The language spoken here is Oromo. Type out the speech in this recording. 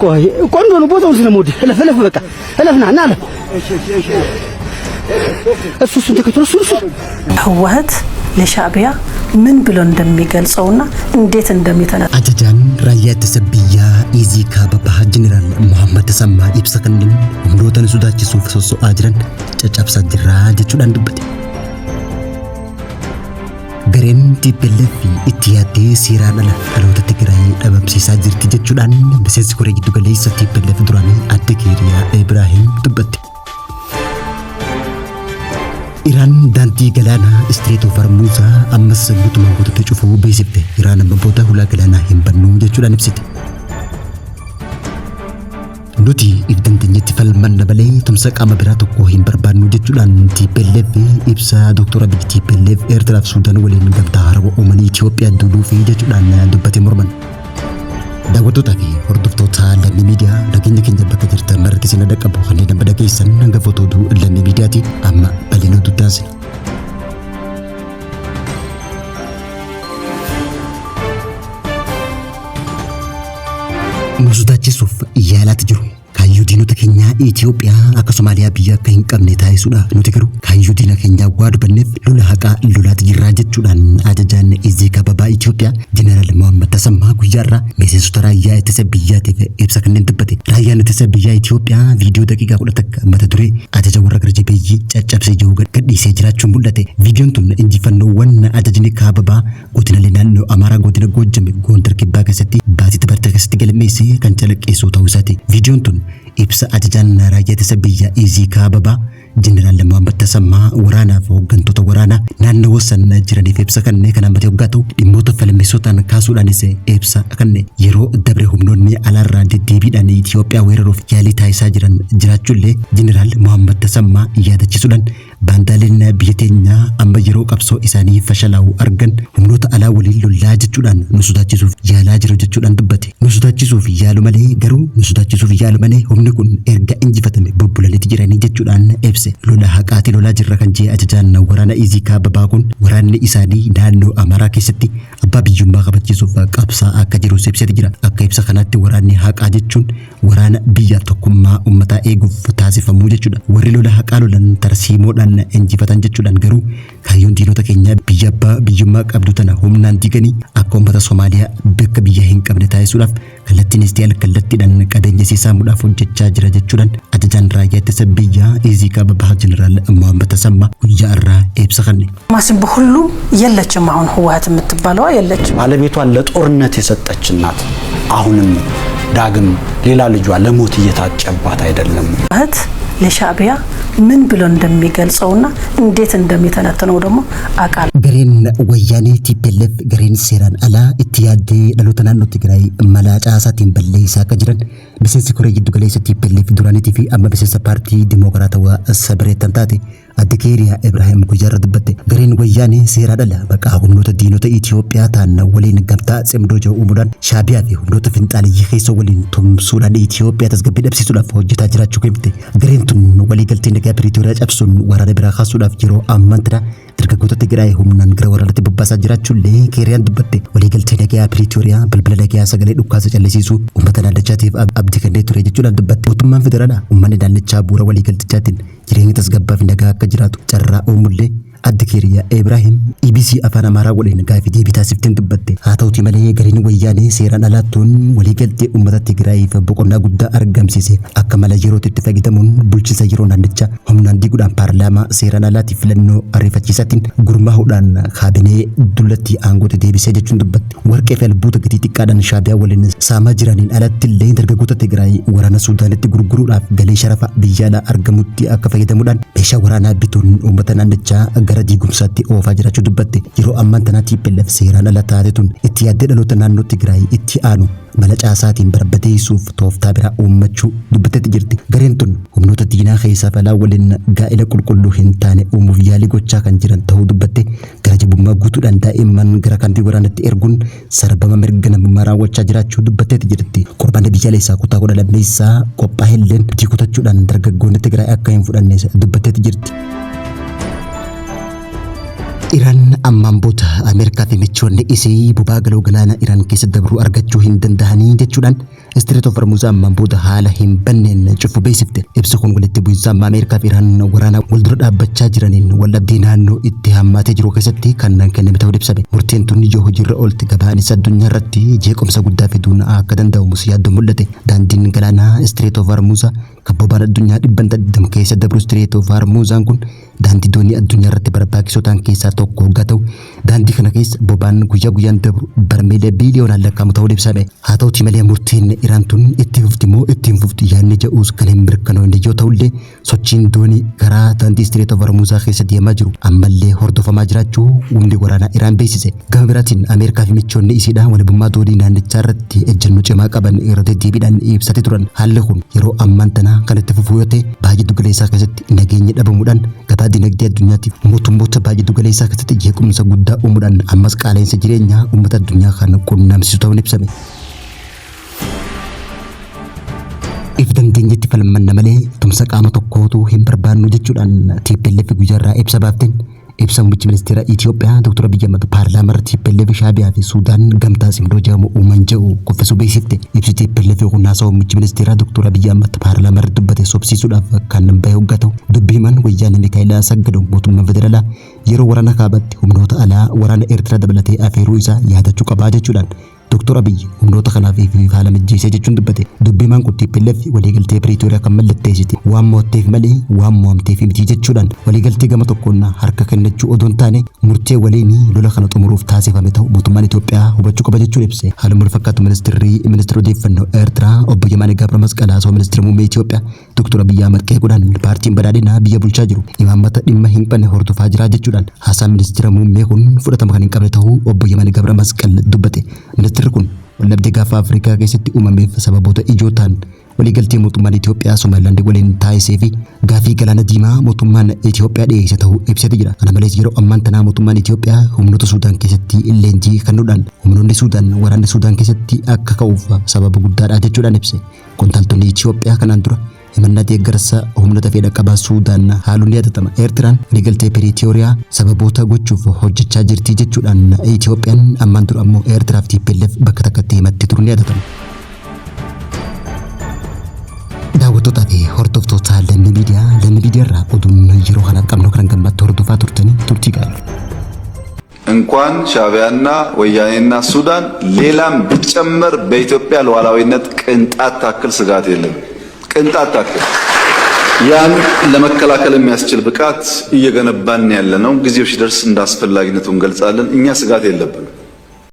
ቆይ ቆንጆ ነው ቦታውን ስለምወድ ለፈለፍ በቃ ለፍና እና አለ እሱ ተከትሎ እሱ ህወሓት ለሻዕቢያ ምን ብሎ እንደሚገልጸውና እንዴት እንደሚተነተን አጃጃን ራያ ተሰብያ ኢዚካ በባህ ጀነራል መሐመድ ተሰማ ይብሰከንድን ምሮተን ሱዳቺሱፍ ሶሶ አጅረን ጨጨብሳ ጅራ ጀቹዳን ድበት ገሬን ቲፕለፊ ኢቲያቴ ሲራናላ አሎተ ትግራይ ደበብሲሳ ጅርቲ ጀቹዳን በሰስ ኮሬ ጊዱ ገለይሰ ቲፕለፊ ዱራኒ አደኬሪያ ኢብራሂም ድበት ኢራን ዳንቲ ገላና ስትሬት ኦፍ ሆርሙዝ አመስ ሙቱማ ጎተ ተጩፉ በይስብተ ኢራን በቦታ ሁላ ገላና ሂምበኑ ጀቹዳን ኢብሲት ኑቲ ኢብደንተኝት ፈልመን በላይ ተምሰቃ መብራት እኮ ሂምበርባኑ ጀቹዳን ቲፔሌፍ ኢብሳ ዶክተር አብይ ቲፔሌፍ ኤርትራ ሱዳን ወሌን ገብታ ሀረቦ ኦመኒ ኢትዮጵያ ዱሉ ፊ ጀቹዳን ዱበት ሞርመን daawwattoota fi hordoftoota lammii miidiyaa nageenya keenya bakka jirtan maratti isin dhaqqabu kanneen nama dhageessan hanga footootu lammii miidiyaati amma bal'inuu duddaansin. Nu sodaachisuuf yaalaatti jiru. Kaayyoo diinota keenya Itoophiyaa akka Somaaliyaa biyya akka hin qabne taasisuudha. Nuti garuu kaayyoo diina keenya waa dubanneef lola haqaa lolaatti jirraa jechuudhaan ajajaan Iziika Babaa Itoophiyaa Jeneraal Mohammad Tasammaa guyyaarraa miseensota raayyaa ittisa biyyaatiif ibsa kanneen dubbate. Raayyaan ittisa biyyaa Itoophiyaa viidiyoo daqiiqaa 10 mata duree ajaja warra garjabeeyyii caccabsee jiru gadhiisee jiraachuun mul'ate. Viidiyoon tun injifannoowwan ajajni kaababaa godinaalee naannoo Amaaraa godina Goojjam Gondar Kibbaa keessatti baatii dabartee keessatti galmeessee kan calaqqeessu ta'uu isaati. Viidiyoon tun ibsa ajajaan raayyaa ittisa biyyaa Iziika Babaa Jeneraal Mohammad Tasammaa waraanaaf hooggantoota waraanaa naannoo san jiraniif ibsa kannee kan hammatee hoggaa ta'u dhimmoota falmissootaan kaasuudhaanis ibsa kannee yeroo dabre humnoonni alaarraa deddeebiidhaan Itoophiyaa weeraruuf yaalii taasisaa jiran jiraachuullee Jeneraal Mohammad Tasammaa yaadachiisuudhaan baandaaleen biyya teenyaa amma yeroo qabsoo isaanii fashalaa'uu argan humnoota alaa waliin lollaa jechuudhaan nu sodaachisuuf yaalaa jiru jechuudhaan dubbate. Nu sodaachisuuf yaalu malee garuu nu sodaachisuuf yaalu malee humni kun erga injifatame bobbulaleetti jiranii jechuudhaan ibse. Lola haqaati lolaa jirra kan jee ajajaan waraana Iziika Babaa kun waraanni isaanii naannoo Amaaraa keessatti abbaa biyyummaa kabachiisuuf qabsaa akka jiru ibsatee jira. Akka ibsa kanaatti waraanni haqaa jechuun waraana biyya tokkummaa uummataa eeguuf taasifamuu jechuudha. Warri lola haqaa lolan tarsiimoodhaan injifatan jechuudhaan garuu kaayyoon diinota keenya biyya abbaa biyyummaa qabdu tana humnaan diiganii akka uummata Somaaliyaa bakka biyya hin qabne taasisuudhaaf kallattiinis ta'e kallattiidhaan qabeenya siisamuudhaaf hojjechaa jira jechuudhaan ajajaan raayyaa ittisa biyyaa Iziika Babaa Jeneraal Mohammad Tasammaa ጉያራ ኤብሰኸኒ ማስም በሁሉ የለችም። አሁን ህወሓት የምትባለው የለችም። ባለቤቷን ለጦርነት የሰጠች እናት አሁንም ዳግም ሌላ ልጇ ለሞት እየታጨባት አይደለም። ህወሓት ለሻዕቢያ ምን ብሎ እንደሚገልጸውና እንዴት እንደሚተነተነው ደግሞ አቃል ገሬን ወያኔ ቲፒኤልኤፍ ገሬን ሴራን አላ ኢትያዴ ለሎተናን ነው ትግራይ መላጫ ሳቲን በለይሳ ከጅረን በሰንስ ኮሬ ይዱ ገለይሳ ቲፒኤልኤፍ ዱራኒ ቲቪ አማ በሰንስ ፓርቲ ዲሞክራታዋ ሰብሬተን ታቴ አደኬሪያ ኢብራሂም ጉያራ ድበቴ ገሬን ወያኔ ሴራ ደላ በቃ ሁኖተ ዲኖተ ኢትዮጵያ ታና ወሊን ገብታ ጽምዶጆ ኡሙዳን ሻዕቢያ ፊ ሁኖተ ፍንጣል ይኸይሶ ወሊን ቱም ሱዳን ኢትዮጵያ ተስገብ ደብሲሱ ላፍ ሆጀታ ጅራቹ ከብቴ ገሬን ቱም ወሊ ገልቴ እንደጋ ፕሪቶሪያ ጨብሱን ወራደ ብራ ኻሱ ላፍ ጅሮ አማንትራ درgaggoota Tigraay humnaan gara waraanatti bobbaasaa jiraachuullee keeriyaan dubbatte walii galtee nagaa Pretoria bilbila nagaa sagalee dhukkaasa callisiisuu uummata naannichaatiif abdii kennee ture jechuudhaan dubbatte. Mootummaan federaalaa uummanni naannichaa bu'uura walii galtichaatiin jireenya tasgabbaaf nagaa akka jiraatu carraa uumullee addikeeriyaa Ibrahim EBC afaan Amaaraa waliin gaafii deebii taasifteen dubbatte. Haa ta'uuti malee gariin wayyaanee seeraan alaattuun walii galtee uummata Tigraayiif boqonnaa guddaa argamsiise akka mala yerootti itti fayyadamuun bulchiinsa yeroo naannichaa humnaan diiguudhaan paarlaamaa seeraan alaatiif filannoo ariifachiisaatiin gurmaahuudhaan kaabinee dullatti aangoota deebisee jechuun dubbatte. Warqee fi albuuta gatii xiqqaadhaan Shaabiyyaa waliin saamaa jiraniin alatti illee dargaggoota Tigraay waraana Suudaanitti gurguruudhaaf galii sharafa biyya alaa argamutti akka fayyadamuudhaan meeshaa waraanaa bituun uummata naannichaa gara diigumsaatti oofaa jiraachuu dubbatte. Yeroo ammaan tana TPLF seeraan ala taatetun itti yaaddee dhaloota naannoo Tigraay itti aanu mala caasaatiin barbadeessuuf tooftaa biraa uummachuu dubbattetti jirti. Gareen tun humnoota diinaa keessaa falaa waliin gaa'ela qulqulluu hin taane uumuuf yaalii gochaa kan jiran ta'uu dubbatte. Gara jabummaa guutuudhaan daa'imman gara kampii waraanaatti erguun sarbama mirga namummaa raawwachaa jiraachuu dubbattetti jirti. Qorbaan biyyaalessaa kutaa 12 qophaa'elleen itti kutachuudhaan dargaggoonni Tigraay akka hin fudhanne dubbattetti jirti. Iran ammaan booda Ameerikaa fi michoonni isii bobaa galoo galaana Iraan keessa dabruu argachuu hin danda'anii jechuudhaan Strait of Hormuz ammaan booda haala hin banneen cufu beeksifte. Ibsi kun walitti bu'iinsa amma Ameerikaa fi Iraan waraana waldura dhaabbachaa jiraniin waldhabdee naannoo itti hammaatee jiru keessatti kan kenname ta'uu ibsame. Murteen tun yoo hojiirra oolte gabaanis addunyaa irratti jeequmsa guddaa fiduun akka danda'u yaaddoon mul'ate. Daandiin galaanaa Strait of Hormuz kan bobaan addunyaa 120 keessa dabru Strait of Hormuz kun daandii doonii addunyaa irratti barbaachisoo ta'an keessaa tokko yoo ta'u daandii kana keessa bobaan guyyaa guyyaan dabru barmeelee biiliyoonaan lakkaa'amu ta'uu ibsame. Haa ta'uutii malee murtiin Iraan tun itti fufti moo ittiin fufti yaadni jedhuus kan hin mirkanoofne yoo ta'ullee sochiin doonii karaa daandii Strait of Hormuz keessa deemaa jiru ammallee hordofamaa jiraachuu humni waraanaa Iraan beeksise. Gama biraatiin Ameerikaa fi michoonni isiidhaan walabummaa doonii naannichaa irratti ejjennoo cimaa qaban irra deddeebiidhaan ibsatee turan. Haalli kun yeroo ammaan tana kan itti fufu yoo ta'e baay'ee giddu galeessaa keessatti nageenyi dhabamuudhaan gabaa dinagdee addunyaatiif mootummoota baay'ee giddu galeessaa keessatti jeequmsa guddaa uumuudhaan ammas qaala'insa jireenyaa uummata addunyaa kan quunnamsiisu ta'uun ibsame. If dandeenyetti falmanna malee tumsa qaama tokkootu hin barbaannu jechuudhaan TPLF guyyaarraa ibsa baafteen. Ibsa muummichi ministeera Itoophiyaa Dr. Abiy Ahmed paarlaamaa irratti TPLF Shaabiyaa fi Suudaan gamtaa simdoo jedhamu uuman jedhu kuffisuu beeksifte. Ibsi TPLF kun haasawa muummichi ministeera Dr. Abiy Ahmed paarlaamaa irratti dubbate sobsiisuudhaaf kan bahe hoggatu. Dubbii himaan wayyaanee Mikaa'el Assaggado mootummaan federaalaa yeroo waraana kaabatti humnoota alaa waraana Eertiraa dabalatee afeeruu isaa yaadachuu qabaa jechuudhaan Dr. Abiy humnoota kanaaf haala mijjeessee jechuun dubbate. Dubbii himaan kun TPLF waliigaltee Piriitooriyaa kan mallatteessite waan mo'atteef malee waan mo'amteef miti jechuudhaan waliigaltee gama tokkoon harka kennachuu odoo hin taane murtee waliin lola kana xumuruuf taasifame ta'uu mootummaan Itoophiyaa hubachuu qaba jechuun ibse. Haaluma fakkaatu ministeerri odeeffannoo Eertiraa obbo Yemaanee Gabra Masqalaa osoo ministeera muummee Itoophiyaa Dr. Abiy Ahmed qeequudhaan paartiin badhaadhinaa biyya bulchaa jiru imaammata dhimma hin qabne hordofaa jira jechuudhaan haasaa ministeera muummee kun fudhatama kan hin qabne ta'uu obbo Yemaanee Gabra Masqal dubbate. Kun waldhabdee gaafa Afrikaa keessatti uumameef sababoota ijoo ta'an waliigaltee mootummaan Itoophiyaa Somaalilaand waliin taasisee fi gaafii galaana diimaa mootummaan Itoophiyaa dhiyeesse ta'uu ibsatee jira. Kana malees yeroo ammaan tanaa mootummaan Itoophiyaa humnoota Suudaan keessatti leenjii kennuudhaan humnoonni Suudaan waraanni Suudaan keessatti akka ka'uuf sababa guddaadha jechuudhaan ibse. Qondaaltonni Itoophiyaa kanaan dura himannaa deeggarsa humnoota fedha qabaa Suudaan haaluun ni yaadatama. Eertiraan waliigaltee Piriitooriyaa sababoota gochuuf hojjechaa jirti jechuudhaan Itoophiyaan ammaan dura ammoo Eertiraaf TPLF bakka takkatti himatti turuun ni yaadatama. Daawwattootaa fi hordoftoota Lammi Miidiyaa irraa oduun yeroo kanaaf qabnu kan gammachuun hordofaa turtanii turtii gaarii. እንኳን ሻዕቢያና ወያኔና ሱዳን ሌላም ቢጨመር በኢትዮጵያ ሉዓላዊነት ቅንጣት ታክል ስጋት የለም። ቅንጣት ታክል ያን ለመከላከል የሚያስችል ብቃት እየገነባን ያለነው ጊዜው ሲደርስ እንዳስፈላጊነቱ እንገልጻለን። እኛ ስጋት የለብንም።